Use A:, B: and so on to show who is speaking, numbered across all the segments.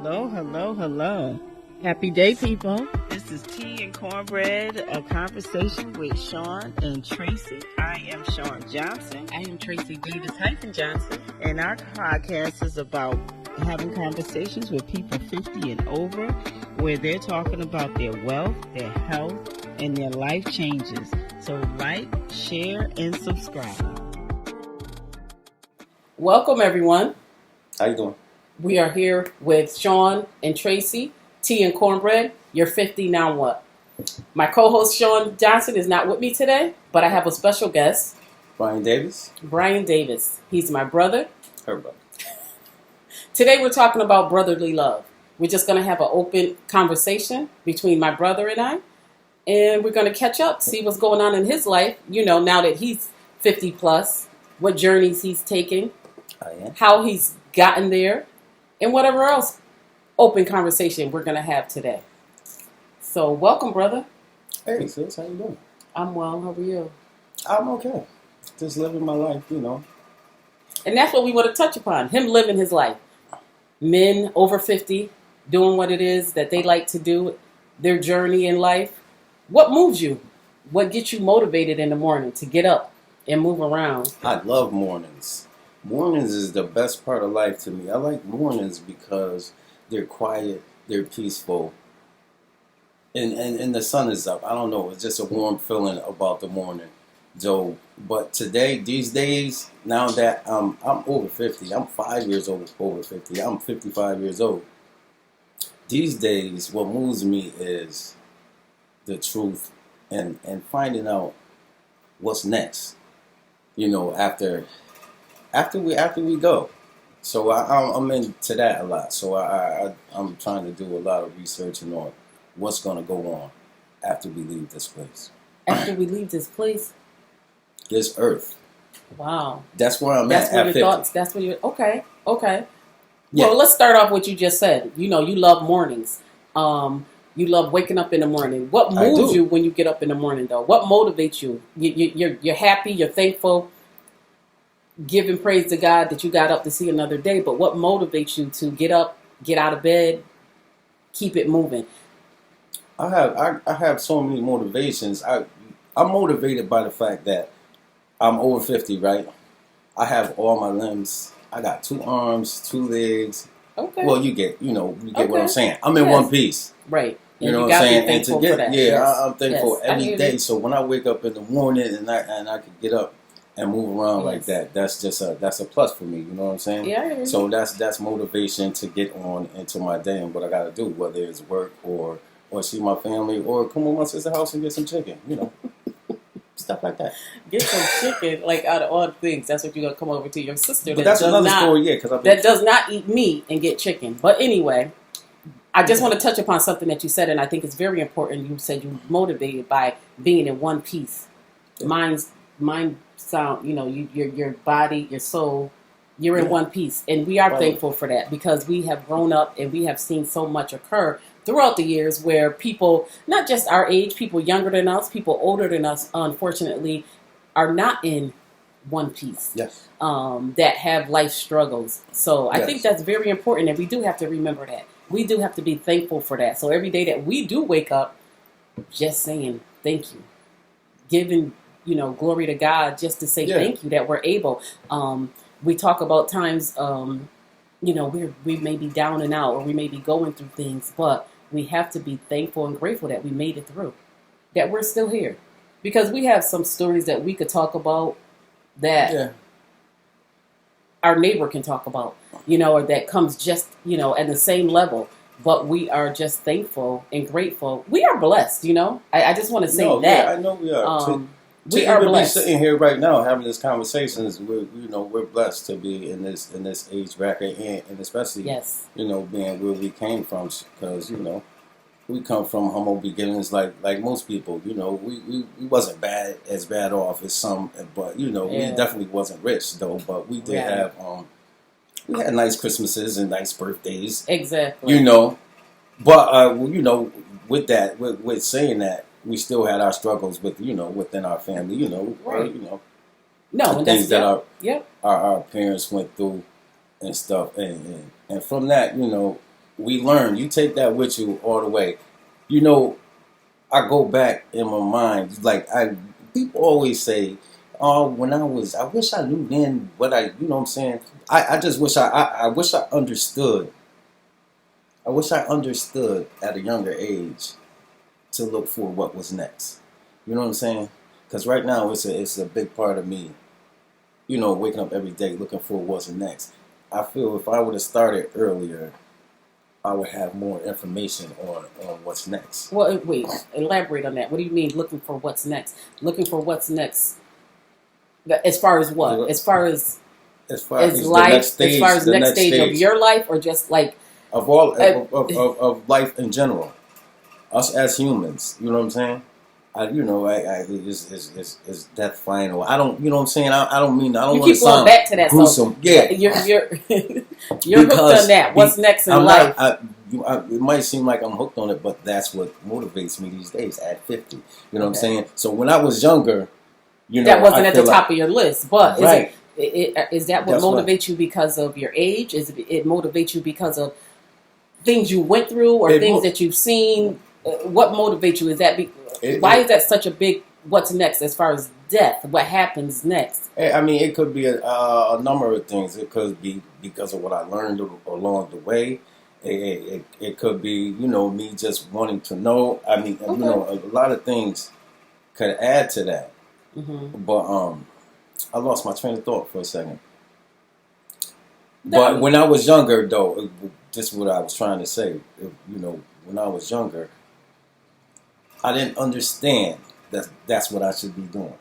A: Hello, hello, hello. Happy day, people. This is Tea and Cornbread, a conversation with Sean and Tracy. I am Sean Johnson. I am Tracy Davis-Johnson. And our podcast is about having conversations with people 50 and over, where they're talking about their wealth, their health, and their life changes. So like, share, and subscribe.
B: Welcome, everyone.
C: How you doing?
B: We are here with Sean and Tracy, Tea and Cornbread. You're 50, now what? My co-host Sean Johnson is not with me today, but I have a special guest.
C: Brian Davis.
B: Brian Davis. He's my brother.
C: Her brother.
B: Today we're talking about brotherly love. We're just going to have an open conversation between my brother and I, and we're going to catch up, see what's going on in his life, now that he's 50 plus, what journeys he's taking, how he's gotten there, and whatever else open conversation we're going to have today. So, welcome, brother.
C: Hey, sis, how you doing?
B: I'm well. How are you?
C: I'm okay. Just living my life,
B: And that's what we want to touch upon. Him living his life. Men over 50 doing what it is that they like to do, their journey in life. What moves you? What gets you motivated in the morning to get up and move around?
C: I love mornings. Mornings is the best part of life to me. I like mornings because they're quiet, they're peaceful, and the sun is up. I don't know. It's just a warm feeling about the morning. So, but today, these days, now that I'm over 50, I'm 5 years over 50. I'm 55 years old. These days, what moves me is the truth and finding out what's next. After we go. So I'm into that a lot. So I'm trying to do a lot of research on what's going to go on after we leave this place.
B: After we leave this place?
C: This earth.
B: Wow.
C: That's where I'm
B: at. That's where your
C: 50.
B: thoughts, that's where you're, okay.
C: Yeah.
B: Well, let's start off what you just said. You love mornings. You love waking up in the morning. What moves you when you get up in the morning, though? What motivates you? You're happy, you're thankful, giving praise to God that you got up to see another day. But what motivates you to get up, get out of bed, keep it moving?
C: I have so many motivations. I'm motivated by the fact that I'm over 50, right? I have all my limbs. I got 2 arms, 2 legs.
B: Okay.
C: Well, you get what I'm saying. I'm in one piece.
B: Right.
C: You know what I'm saying? And to get, I'm thankful every day.
B: You.
C: So when I wake up in the morning and I can get up and move around like that, that's a plus for me. You know what I'm saying?
B: Yeah.
C: So that's motivation to get on into my day and what I got to do, whether it's work or see my family or come to my sister's house and get some chicken. Stuff like that.
B: Get some chicken, like out of all things. That's what you're gonna come over to your sister.
C: But that's another story,
B: that does not eat meat and get chicken. But anyway, I just want to touch upon something that you said, and I think it's very important. You said you're motivated by being in one piece. Yeah. Mind, sound. Your body, your soul. You're in one piece, and we are thankful for that because we have grown up and we have seen so much occur throughout the years where people, not just our age, people younger than us, people older than us, unfortunately, are not in one piece.
C: Yes.
B: That have life struggles. So I think that's very important, and we do have to remember that. We do have to be thankful for that. So every day that we do wake up, just saying thank you, giving glory to God, just to say thank you that we're able. We talk about times, we may be down and out, or we may be going through things, but we have to be thankful and grateful that we made it through, that we're still here. Because we have some stories that we could talk about that our neighbor can talk about, or that comes just, at the same level. But we are just thankful and grateful. We are blessed, I just want to say that.
C: Yeah, I know we are.
B: We are blessed.
C: Be sitting here right now having this conversation. We're blessed to be in this age bracket, and especially being where we came from, because we come from humble beginnings like most people. We wasn't as bad off as some, but we definitely wasn't rich though. But we did have we had nice Christmases and nice birthdays.
B: Exactly.
C: But with that, with saying that, we still had our struggles with, within our family, things that our parents went through and stuff. And from that, we learn. You take that with you all the way. You know, I go back in my mind, like people always say, "Oh, I wish I knew then what you know what I'm saying." I just wish I wish I understood. I wish I understood at a younger age to look for what was next. You know what I'm saying? Because right now it's a big part of me. You know, waking up every day looking for what's next. I feel if I would have started earlier, I would have more information on what's next.
B: Well, wait, elaborate on that. What do you mean looking for what's next? Looking for what's next as far as what? As far as life,
C: next stage,
B: as far as the next stage of your life, or just like
C: of all of life in general, us as humans. You know what I'm saying? Is death final? I don't. You know what I'm saying? I don't mean. I don't want to sound
B: back to that.
C: gruesome.
B: So
C: yeah,
B: you're hooked on that. What's next in life?
C: It might seem like I'm hooked on it, but that's what motivates me these days at 50. You know what I'm saying? So when I was younger, you know,
B: that wasn't at the top of your list. But
C: right.
B: Is that what motivates you because of your age? Is it motivates you because of things you went through or things that you've seen? What motivates you? Is that why is that such a big what's next as far as death? What happens next?
C: I mean, it could be a number of things. It could be because of what I learned along the way. It could be, you know, me just wanting to know. I mean, you know, a lot of things could add to that. Mm-hmm. But I lost my train of thought for a second. But when I was younger, though, this is what I was trying to say. You know, when I was younger, I didn't understand that that's what I should be doing.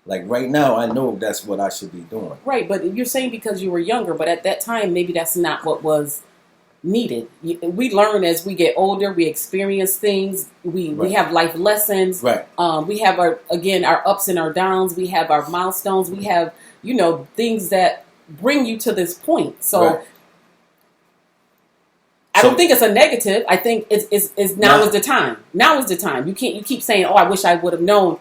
C: Like right now, I know that's what I should be doing.
B: Right, but you're saying because you were younger, but at that time, maybe that's not what was needed. We learn as we get older. We experience things. We have life lessons.
C: Right.
B: We have our ups and our downs. We have our milestones. We have, you know, things that bring you to this point. So I don't think it's a negative. I think it's now is the time. Now is the time. You keep saying, "Oh, I wish I would have known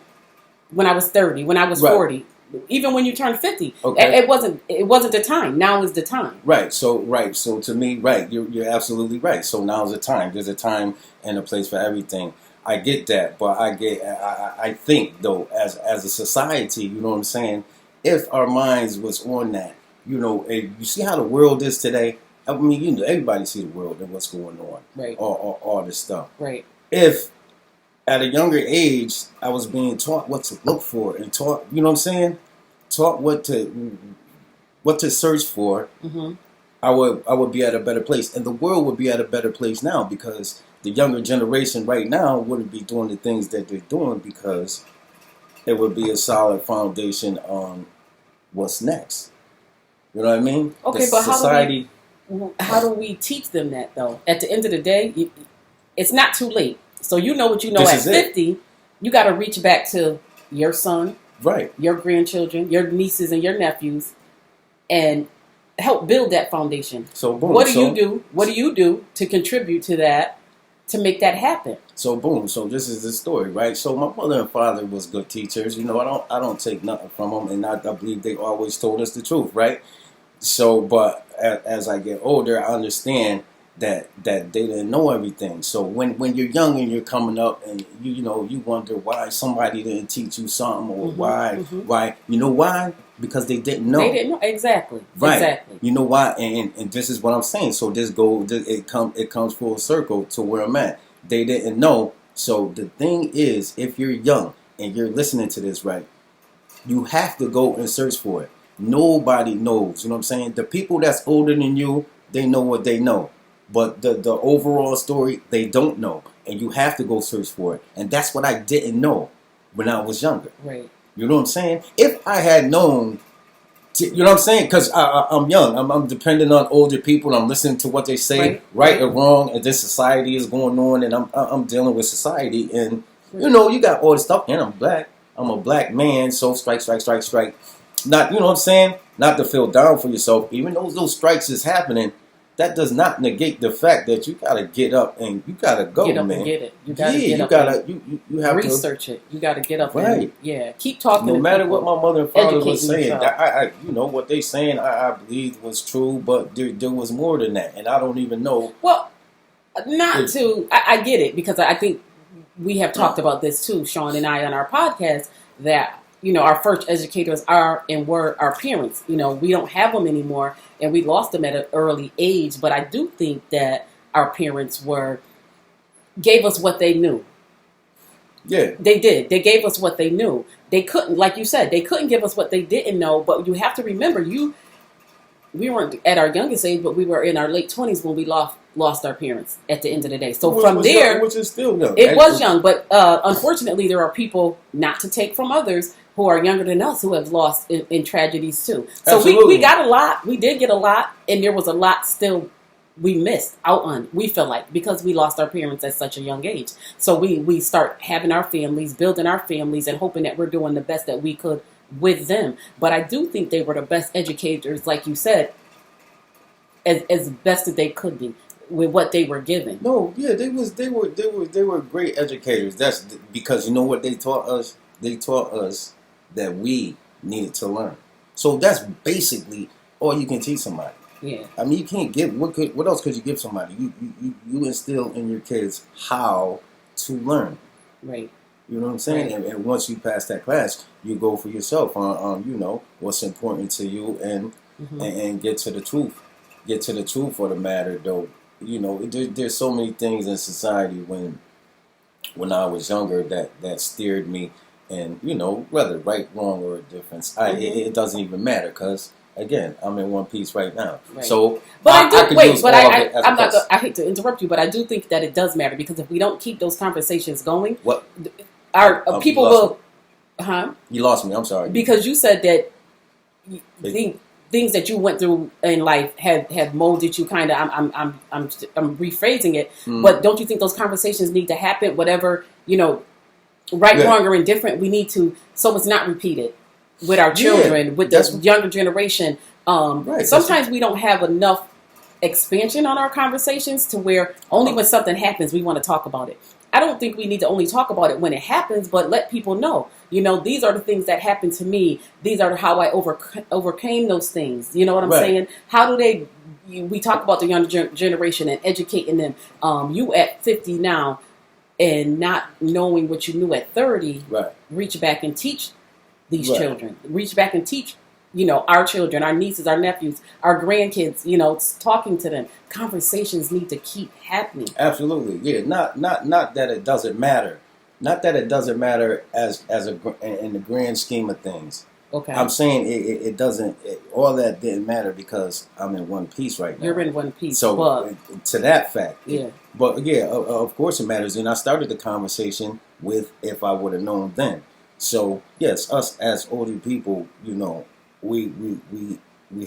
B: when I was 30, when I was 40." Even when you turn 50, it wasn't the time. Now is the time. Right.
C: So to me, you're absolutely right. So now's the time. There's a time and a place for everything. I get that, but I think though, as a society, you know what I'm saying. If our minds was on that, you know, you see how the world is today. I mean, you know, everybody see the world and what's going on,
B: right?
C: All this stuff,
B: right?
C: If at a younger age, I was being taught what to look for and taught, you know what I'm saying? Taught what to search for. Mm-hmm. I would be at a better place, and the world would be at a better place now because the younger generation right now wouldn't be doing the things that they're doing because it would be a solid foundation on what's next. You know what I mean?
B: Okay, but how do we teach them that though? At the end of the day, it's not too late. So you know what you know at 50, you got to reach back to your son,
C: right?
B: Your grandchildren, your nieces and your nephews, and help build that foundation.
C: So boom.
B: What do you do? What do you do to contribute to that, to make that happen?
C: So boom. So this is the story, right? So my mother and father was good teachers. You know, I don't take nothing from them, and I believe they always told us the truth, right? So, but as I get older, I understand that they didn't know everything. So when you're young and you're coming up and you know you wonder why somebody didn't teach you something or why you know why? Because they didn't know.
B: They didn't know exactly.
C: Right.
B: Exactly.
C: You know why? And this is what I'm saying. So it comes full circle to where I'm at. They didn't know. So the thing is, if you're young and you're listening to this, right, you have to go and search for it. Nobody knows. You know what I'm saying? The people that's older than you, they know what they know. But the overall story, they don't know. And you have to go search for it. And that's what I didn't know when I was younger.
B: Right.
C: You know what I'm saying? If I had known, you know what I'm saying? Because I'm young. I'm dependent on older people. I'm listening to what they say, right or wrong. And this society is going on. And I'm dealing with society. And, you know, you got all this stuff. And I'm black. I'm a black man. So strike. Not, you know what I'm saying? Not to feel down for yourself. Even though those strikes is happening, that does not negate the fact that you gotta get up and you gotta go,
B: get up
C: man.
B: and get it. You gotta
C: Yeah,
B: get
C: you
B: up
C: gotta
B: and
C: you have
B: research it. You gotta get up
C: Right.
B: and keep talking.
C: No
B: to
C: matter
B: people.
C: what my mother and father was
B: Educating
C: saying,
B: yourself.
C: I you know what they saying, I believed was true, but there was more than that, and I don't even know.
B: Well, I get it, because I think we have talked about this too, Sean and I, on our podcast, that, you know, our first educators are and were our parents. You know, we don't have them anymore, and we lost them at an early age. But I do think that our parents gave us what they knew.
C: Yeah,
B: They did. They gave us what they knew. They couldn't, like you said, they couldn't give us what they didn't know. But you have to remember, we weren't at our youngest age, but we were in our late 20s when we lost our parents at the end of the day. So from there,
C: young, which is still young.
B: it was young, but unfortunately, there are people, not to take from others, who are younger than us who have lost in tragedies too. So we got a lot. We did get a lot, and there was a lot still we missed out on, we feel like, because we lost our parents at such a young age. So we start having our families, building our families, and hoping that we're doing the best that we could with them. But I do think they were the best educators, like you said, as best that they could be with what they were given.
C: No, yeah, they were great educators. That's because you know what they taught us? They taught us that we needed to learn. So that's basically all you can teach somebody.
B: Yeah.
C: I mean, you can't give what else could you give somebody? You instill in your kids how to learn.
B: Right.
C: You know what I'm saying?
B: Right.
C: And once you pass that class, you go for yourself on you know what's important to you and get to the truth. Get to the truth of the matter, though. You know, there's so many things in society when I was younger that steered me, and you know, whether right, wrong, or a difference, it doesn't even matter, because again, I'm in one piece right now.
B: Right.
C: So,
B: but I hate to interrupt you, but I do think that it does matter, because if we don't keep those conversations going,
C: what
B: our people will,
C: You lost me. I'm sorry.
B: Because you said that things that you went through in life have molded you. Kind of. I'm rephrasing it, but don't you think those conversations need to happen? Whatever, you know, right, wrong, or indifferent, we need to, so it's not repeated with our children, with the younger generation. Sometimes we don't have enough expansion on our conversations to where only when something happens we want to talk about it. I don't think we need to only talk about it when it happens, but let people know, you know, these are the things that happened to me. These are how I overcame those things. You know what I'm saying? How do we talk about the younger generation and educating them. You at 50 now and not knowing what you knew at 30, reach back and teach these children. Reach back and teach, you know, our children, our nieces, our nephews, our grandkids, you know, talking to them. Conversations need to keep happening.
C: Absolutely. Yeah. Not that it doesn't matter. Not that it doesn't matter in the grand scheme of things.
B: Okay.
C: I'm saying it doesn't, all that didn't matter because I'm in one piece right now.
B: You're in one piece.
C: So to that fact.
B: Yeah.
C: But yeah, of course it matters. And I started the conversation with if I would have known then. So yes, us as older people, you know, we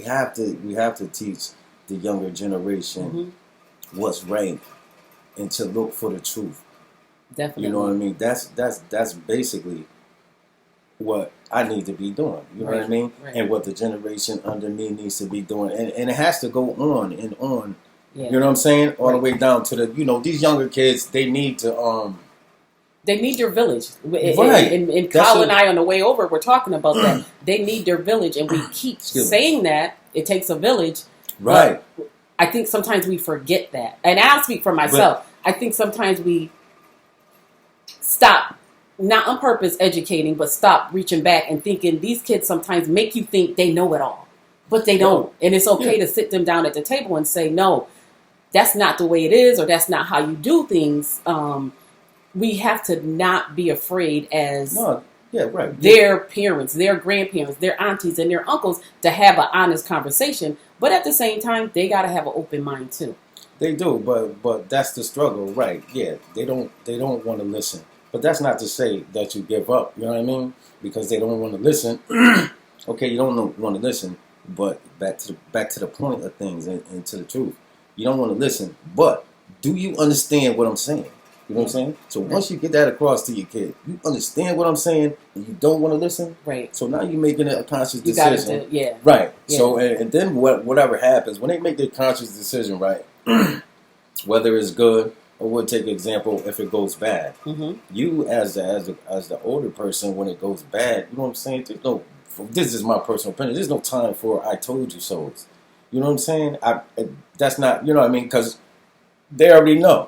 C: have to teach the younger generation what's right and to look for the truth.
B: Definitely.
C: You know what I mean? That's basically what I need to be doing. You know what I mean? Right. And what the generation under me needs to be doing. And it has to go on and on. Yeah. You know what I'm saying? All the way down to the, you know, these younger kids, they need to
B: they need your village. And Kyle and I on the way over, we're talking about that. They need their village, and we keep saying that it takes a village.
C: Right.
B: I think sometimes we forget that. And I'll speak for myself. I think sometimes we stop, not on purpose educating, but stop reaching back and thinking these kids sometimes make you think they know it all. But they don't. And it's okay to sit them down at the table and say, no, that's not the way it is, or that's not how you do things. We have to not be afraid as their parents, their grandparents, their aunties, and their uncles to have an honest conversation. But at the same time, they got to have an open mind too. They do,
C: but that's the struggle, right? Yeah, they don't want to listen. But that's not to say that you give up. You know what I mean? Because they don't want to listen. Okay, you don't want to listen, but back to the point of things and to the truth. You don't want to listen, but do you understand what I'm saying? You know what I'm saying? So once you get that across to your kid, you understand what I'm saying, and you don't want to listen.
B: Right.
C: So now you're making it a conscious
B: You
C: decision.
B: yeah.
C: Right.
B: Yeah.
C: So and then whatever happens when they make their conscious decision, right? Whether it's good or we'll take an example if it goes bad.
B: Mm-hmm.
C: You as the older person, when it goes bad, you know what I'm saying? There's no. This is my personal opinion. There's no time for "I told you so." You know what I'm saying? That's not. You know what I mean? Because they already know.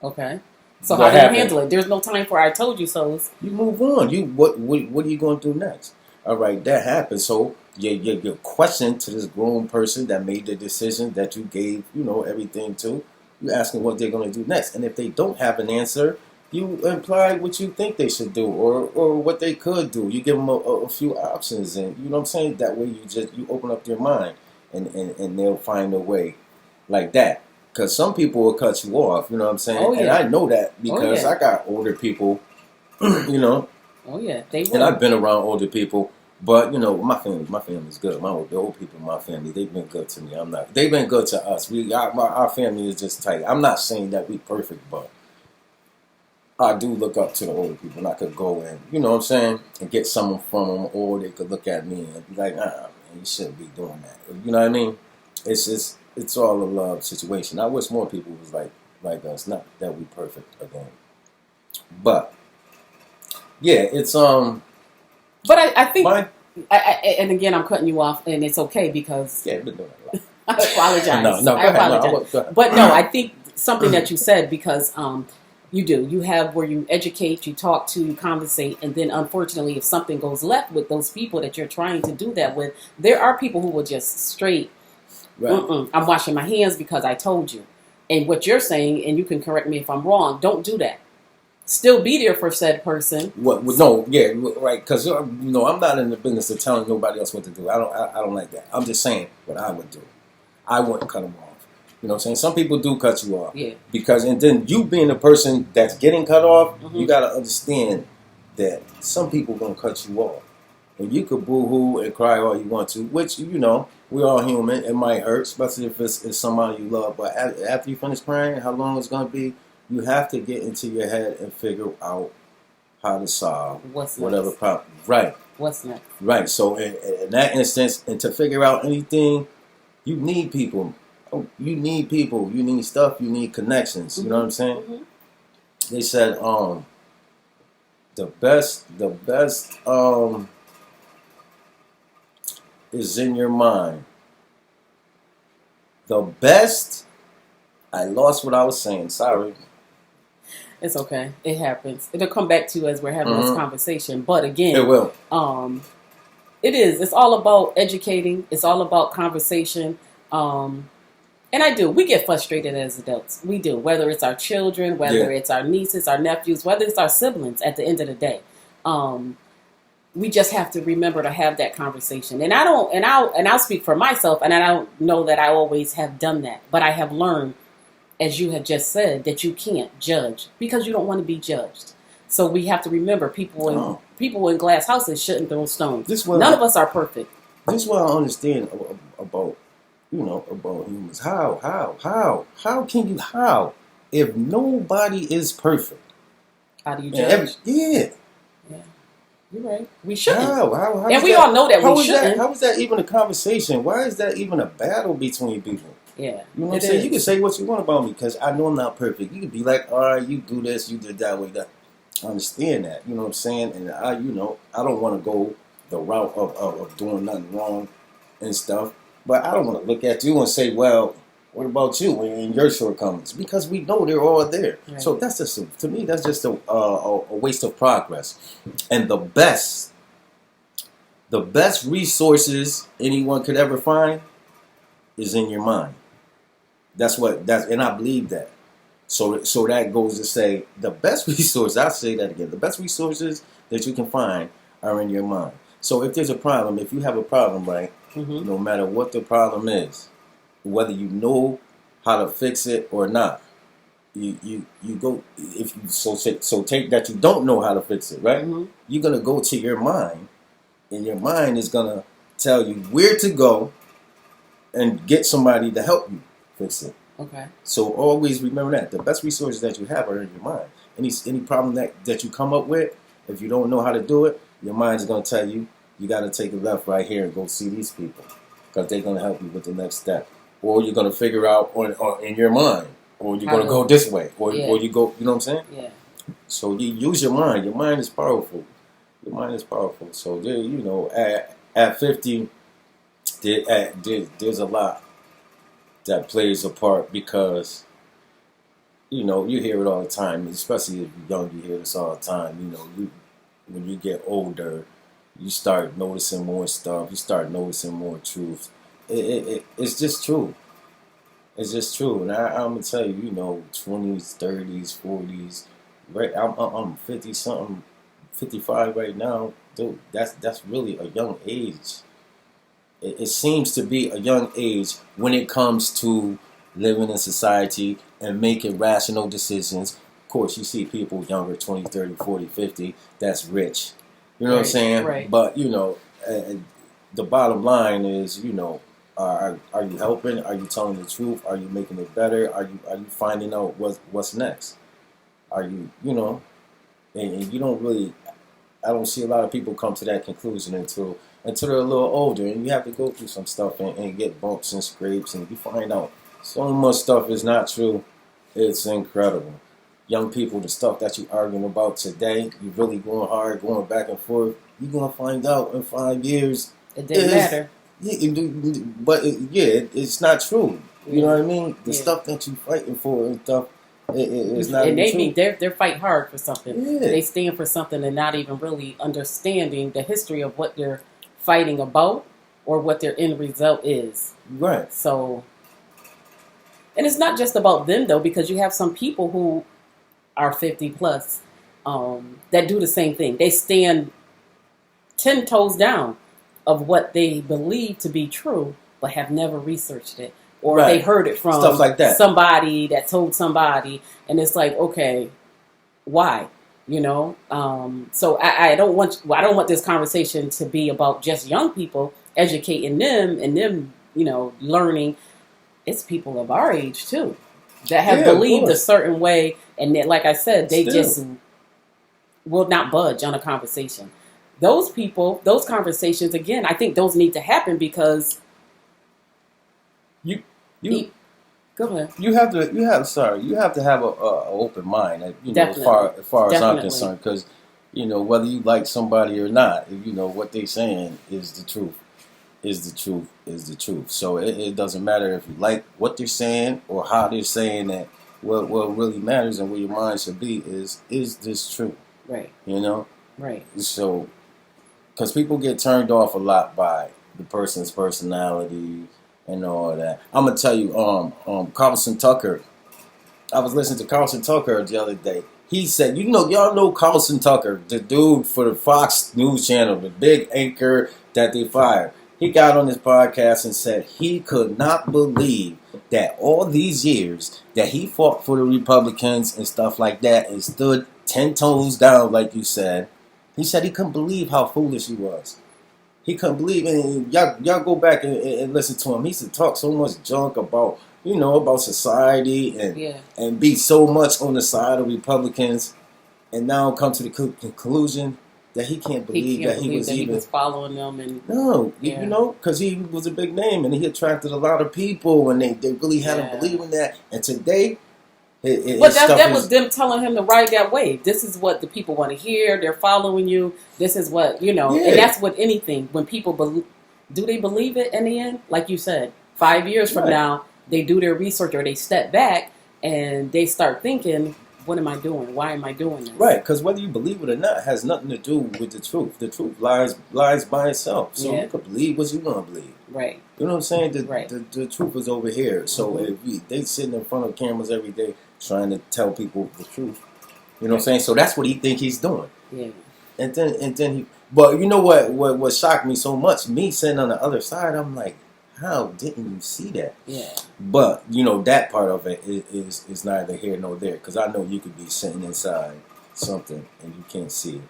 B: Okay. So how do you handle it? There's no time for "I told you so."
C: You move on. What are you going to do next? All right, that happened. So your question to this grown person that made the decision that you gave, everything to, you asking what they're going to do next. And if they don't have an answer, you imply what you think they should do or what they could do. You give them a few options, and you know what I'm saying. That way you open up your mind, and they'll find a way like that. Because some people will cut you off, you know what I'm saying?
B: Oh, yeah.
C: And I know that because I got older people,
B: Oh, yeah. They will.
C: And I've been around older people. But, my family's good. The old people in my family, they've been good to me. They've been good to us. Our family is just tight. I'm not saying that we perfect, but I do look up to the older people. And I could go and, you know what I'm saying, and get someone from them, or they could look at me and be like, man, you shouldn't be doing that. You know what I mean? It's all a love situation. I wish more people was like us. Not that we perfect again, but yeah, it's
B: But I think, and again, I'm cutting you off, and it's okay because
C: yeah, been doing a lot.
B: I apologize.
C: No,
B: I apologize.
C: go ahead.
B: But no, I think something that you said because you have where you educate, you talk to, you conversate, and then unfortunately, if something goes left with those people that you're trying to do that with, there are people who will just straight. Right. I'm washing my hands because I told you. And what you're saying, and you can correct me if I'm wrong, don't do that. Still be there for said person.
C: No, yeah, right. Because I'm not in the business of telling nobody else what to do. I don't like that. I'm just saying what I would do. I wouldn't cut them off. You know what I'm saying? Some people do cut you off.
B: Yeah.
C: And then you being the person that's getting cut off, you got to understand that some people gonna cut you off. And you could boo-hoo and cry all you want to, which, we're all human. It might hurt, especially if it's somebody you love. But after you finish crying, how long it's going to be, you have to get into your head and figure out how to solve whatever problem. Right.
B: What's next? Right.
C: So in that instance, and to figure out anything, you need people. Oh, you need people. You need stuff. You need connections. You know what I'm saying? Mm-hmm. They said the best is in your mind. The best. I lost what I was saying. Sorry.
B: It's okay. It happens. It'll come back to you as we're having this conversation. But again,
C: it will.
B: It is. It's all about educating. It's all about conversation. And we get frustrated as adults. We do. Whether it's our children, whether it's our nieces, our nephews, whether it's our siblings. At the end of the day, we just have to remember to have that conversation. And I'll speak for myself. And I don't know that I always have done that, but I have learned, as you had just said, that you can't judge because you don't want to be judged. So we have to remember people in glass houses shouldn't throw stones. None of us are perfect.
C: This is what I understand about humans. How can you if nobody is perfect?
B: How do you judge?
C: Yeah.
B: You're right. We shouldn't.
C: How
B: and we all know that we shouldn't.
C: How is that even a conversation? Why is that even a battle between people?
B: Yeah.
C: You know what I'm saying? You can say what you want about me because I know I'm not perfect. You could be like, all right, you do this, you did that way, that. I understand that. You know what I'm saying? And I don't want to go the route of doing nothing wrong and stuff. But I don't want to look at you and say, well, what about you and your shortcomings? Because we know they're all there. Right. So that's to me, that's just a waste of progress. And the best resources anyone could ever find is in your mind. And I believe that. So that goes to say the best resource. I'll say that again. The best resources that you can find are in your mind. So if there's a problem, if you have a problem, right, no matter what the problem is, whether you know how to fix it or not, you go. If you so take that you don't know how to fix it, right? Mm-hmm. You're gonna go to your mind, and your mind is gonna tell you where to go and get somebody to help you fix it.
B: Okay.
C: So always remember that the best resources that you have are in your mind. any problem that you come up with, if you don't know how to do it, your mind is going to tell you, you got to take a left right here and go see these people because they're going to help you with the next step. Or you're going to figure out or in your mind, or you're going to go this way, or you go, you know what I'm saying?
B: Yeah. So
C: you use your mind. Your mind is powerful. Your mind is powerful. So, at 50, there's a lot that plays a part because, you hear it all the time, especially if you're young, you hear this all the time. When you get older, you start noticing more stuff. You start noticing more truth. It's just true. It's just true. And I'm going to tell you, 20s, 30s, 40s, right? I'm 50-something, 55 right now. Dude, that's really a young age. It seems to be a young age when it comes to living in society and making rational decisions. Of course, you see people younger, 20, 30, 40, 50, that's rich. You know what I'm saying?
B: Right.
C: But, the bottom line is, are you helping? Are you telling the truth? Are you making it better? Are you finding out what's next? Are you, and you don't really, I don't see a lot of people come to that conclusion until they're a little older, and you have to go through some stuff and get bumps and scrapes, and you find out so much stuff is not true. It's incredible. Young people, the stuff that you're arguing about today, you're really going hard, going back and forth, you're going to find out in 5 years.
B: It didn't matter.
C: It's not true. You know what I mean? The stuff that you're fighting for and stuff, it's not
B: and
C: true.
B: they're fighting hard for something.
C: Yeah.
B: They stand for something and not even really understanding the history of what they're fighting about or what their end result is.
C: Right.
B: So, and it's not just about them though, because you have some people who are 50 plus that do the same thing. They stand 10 toes down of what they believe to be true, but have never researched it. Or they heard it from
C: stuff like that.
B: Somebody that told somebody, and it's like, okay, why? So I don't want this conversation to be about just young people, educating them and them, learning. It's people of our age too that have believed a certain way, and that, like I said, they just will not budge on a conversation. Those people, those conversations, again, I think those need to happen because go ahead.
C: You have to have a open mind. As far as I'm concerned, because whether you like somebody or not, what they're saying is the truth. Is the truth. So it doesn't matter if you like what they're saying or how they're saying that. What really matters and where your mind should be is this true? Right. Right. So, because people get turned off a lot by the person's personality and all that. I'm gonna tell you, Carlson Tucker. I was listening to Carlson Tucker the other day. He said, y'all know Carlson Tucker, the dude for the Fox News Channel, the big anchor that they fired. He got on his podcast and said he could not believe that all these years that he fought for the Republicans and stuff like that and stood 10 toes down, like you said. He said he couldn't believe how foolish he was. He couldn't believe, and y'all go back and listen to him. He used to talk so much junk about, about society and be so much on the side of Republicans, and now come to the conclusion that he can't believe that he was
B: following them. And
C: because he was a big name and he attracted a lot of people, and they really had him believing that. And today,
B: that was them telling him to ride that wave. This is what the people want to hear. They're following you. This is what, and that's what anything. When people do they believe it in the end? Like you said, 5 years from now, they do their research or they step back and they start thinking, what am I doing? Why am I doing this?
C: Right, because whether you believe it or not has nothing to do with the truth. The truth lies by itself. So you can believe what you want to believe. Right. You know what I'm saying? The truth is over here. So if they sitting in front of cameras every day trying to tell people the truth. You know what I'm saying? So that's what he think he's doing. Yeah. And then he, but you know what shocked me so much? Me sitting on the other side, I'm like, how didn't you see that? Yeah. But that part of it is neither here nor there, because I know you could be sitting inside something and you can't see it.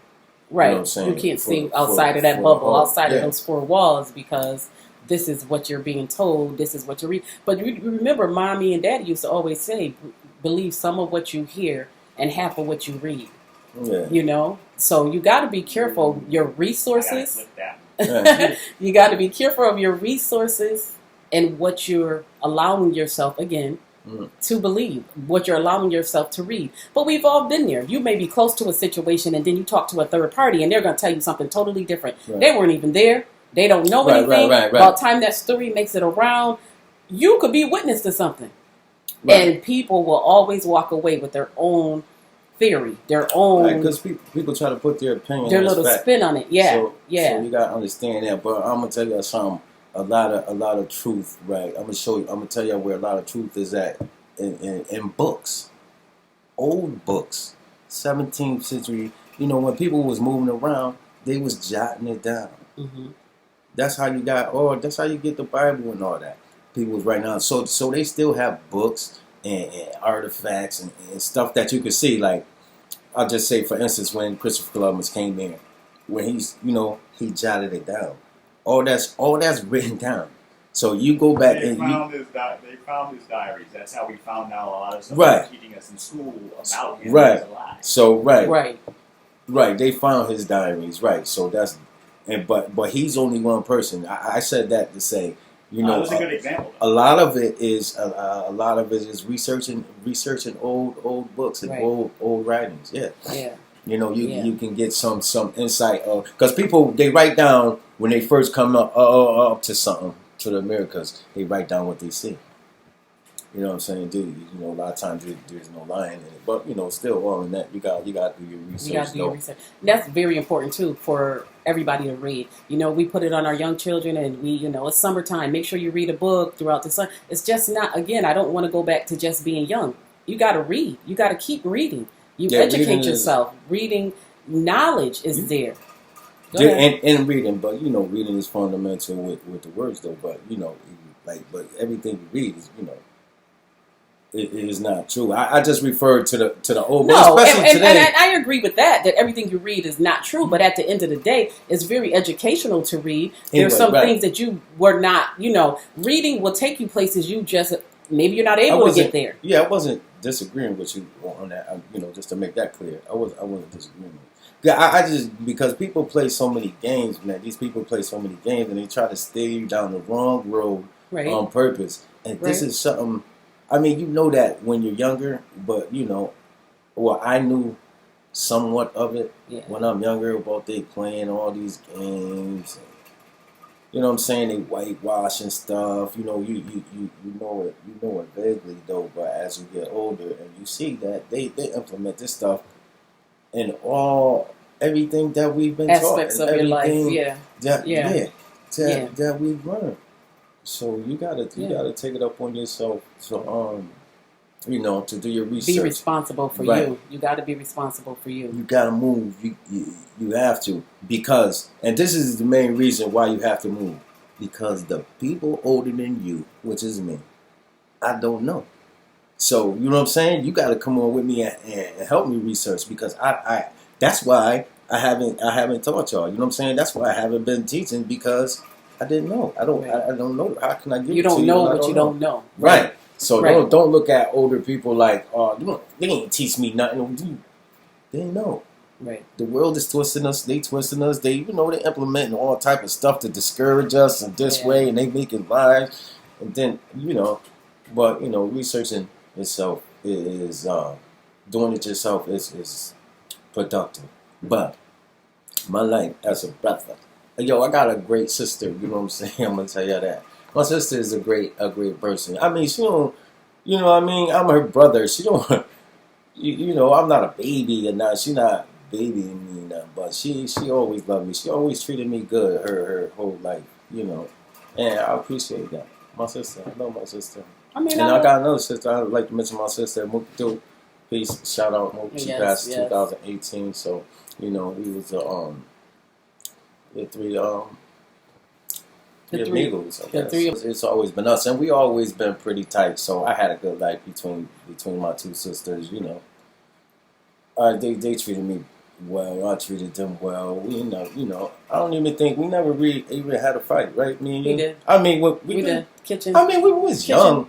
B: Right. You know what I'm saying? You can't see outside of that bubble, outside of those four walls, because this is what you're being told. This is what you're reading. But you remember, mommy and daddy used to always say, believe some of what you hear and half of what you read.
C: Yeah.
B: You know, so you got to be careful your resources.
C: Yeah.
B: You got to be careful of your resources and what you're allowing yourself to believe, what you're allowing yourself to read. But we've all been there. You may be close to a situation, and then you talk to a third party, and they're going to tell you something totally different.
C: Right.
B: They weren't even there. They don't know anything. By the time that story makes it around, you could be witness to something. Right. And people will always walk away with their own theory, their own.
C: Because people try to put their opinion,
B: their little spin on it. Yeah,
C: so you gotta understand that. But I'm gonna tell you something. A lot of truth, right? I'm gonna tell you where a lot of truth is at in books, old books, 17th century. You know, when people was moving around, they was jotting it down. Mm-hmm. That's how you got. That's how you get the Bible and all that. People was writing down. So they still have books and artifacts and stuff that you could see. Like, I'll just say, for instance, when Christopher Columbus came in, when he jotted it down. All that's written down. So you go back
D: they found his diaries. That's how we found out a lot of stuff
C: right.
D: teaching us in school about him.
C: Right. So
B: right.
C: They found his diaries. Right. So that's but he's only one person. I said that to say,
D: that's a good example.
C: A lot of it is researching old books and
B: right.
C: old writings. Yeah.
B: Yeah.
C: You can get some insight of, because people, they write down when they first come up to something, to the Americas, they write down what they see. You know what I'm saying? Dude, a lot of times there's no lying in it, but still all in that you got to do your research.
B: You got to do your research. That's very important too for everybody to read. We put it on our young children, and it's summertime. Make sure you read a book throughout the summer. It's just not. Again, I don't want to go back to just being young. You got to read. You got to keep reading. You educate yourself. Reading knowledge is there.
C: And reading, but reading is fundamental with the words though. But but everything you read is it is not true. I just referred to the old.
B: No, especially today. And I agree with that everything you read is not true. But at the end of the day, it's very educational to read. There's some things that you were not. Reading will take you places you just maybe you're not able to get there.
C: Yeah, I wasn't disagreeing with you on that. Just to make that clear, I wasn't disagreeing. Yeah, I just, because people play so many games, man. These people play so many games, and they try to steer you down the wrong road on purpose. And this is something. I mean, that when you're younger, but I knew somewhat of it when I'm younger about they playing all these games. You know what I'm saying? They whitewash and stuff. You know it vaguely though. But as you get older and you see that they implement this stuff in everything that we've been taught,
B: aspects of your life,
C: that we've learned. So you gotta take it up on yourself. So to do your research.
B: Be responsible for you. You got to be responsible for you.
C: You got to move. You have to, because, and this is the main reason why you have to move, because the people older than you, which is me, I don't know. So you know what I'm saying? You got to come on with me and help me research, because I that's why I haven't taught y'all. You know what I'm saying? That's why I haven't been teaching, because I didn't know. I don't know. How can I give it to you?
B: You don't know what you don't know.
C: Right. So don't look at older people like, they ain't teach me nothing. They know.
B: Right.
C: The world is twisting us. They twisting us. They they implementing all type of stuff to discourage us in this way, and they making lies. And then but researching itself is doing it yourself is productive. But my life as a brother, I got a great sister. You know what I'm saying? I'm gonna tell you that. My sister is a great person. I mean, she don't, I'm her brother. She don't, I'm not a baby and now she not babying me now, but she always loved me. She always treated me good her whole life, and I appreciate that. My sister, I love my sister. I got another sister. I would like to mention my sister, Muktu. Peace, shout out, Muktu. She passed 2018, so we was the three amigos. It's always been us, and we always been pretty tight. So I had a good life between my two sisters. They treated me well. I treated them well. We I don't even think we never really even had a fight, right? Me and you.
B: We did.
C: I mean, we
B: did. Kitchen.
C: I mean, we was young.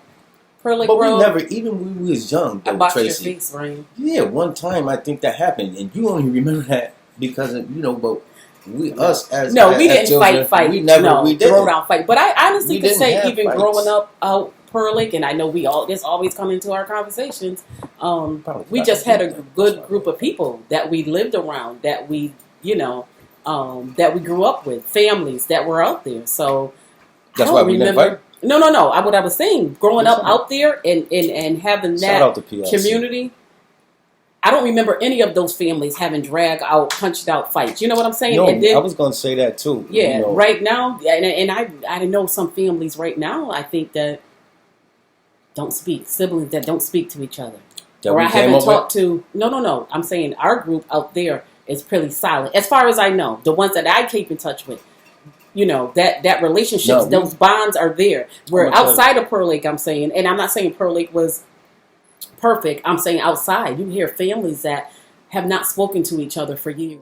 B: Pearl Lake
C: But
B: Road.
C: we never, even when we was young,
B: I
C: though,
B: watched your
C: Tracy.
B: face, Rain.
C: Yeah, one time I think that happened, and you only remember that because of, but we as
B: we didn't
C: children,
B: fight.
C: We never we didn't.
B: Throw down fight. But I honestly
C: We
B: could
C: didn't
B: say
C: have
B: even
C: fights.
B: growing up out Pearl Lake, and I know this always come into our conversations. We just had a good group of people that we lived around, that we that we grew up with, families that were out there. So
C: That's
B: I
C: why
B: don't
C: we didn't
B: remember.
C: fight.
B: No. What I was saying, growing up out there and having
C: Shout out
B: that
C: to PLC.
B: community, I don't remember any of those families having drag out, punched out fights. You know what I'm saying?
C: No,
B: And then,
C: I was going to say that too.
B: yeah, right now, and I know some families right now, I think that don't speak, siblings that don't speak to each other. Or I haven't talked to, no. I'm saying our group out there is pretty solid. As far as I know, the ones that I keep in touch with, that relationships, those bonds are there. Where outside of Pearl Lake, I'm saying, and I'm not saying Pearl Lake was perfect. I'm saying outside, you hear families that have not spoken to each other for years.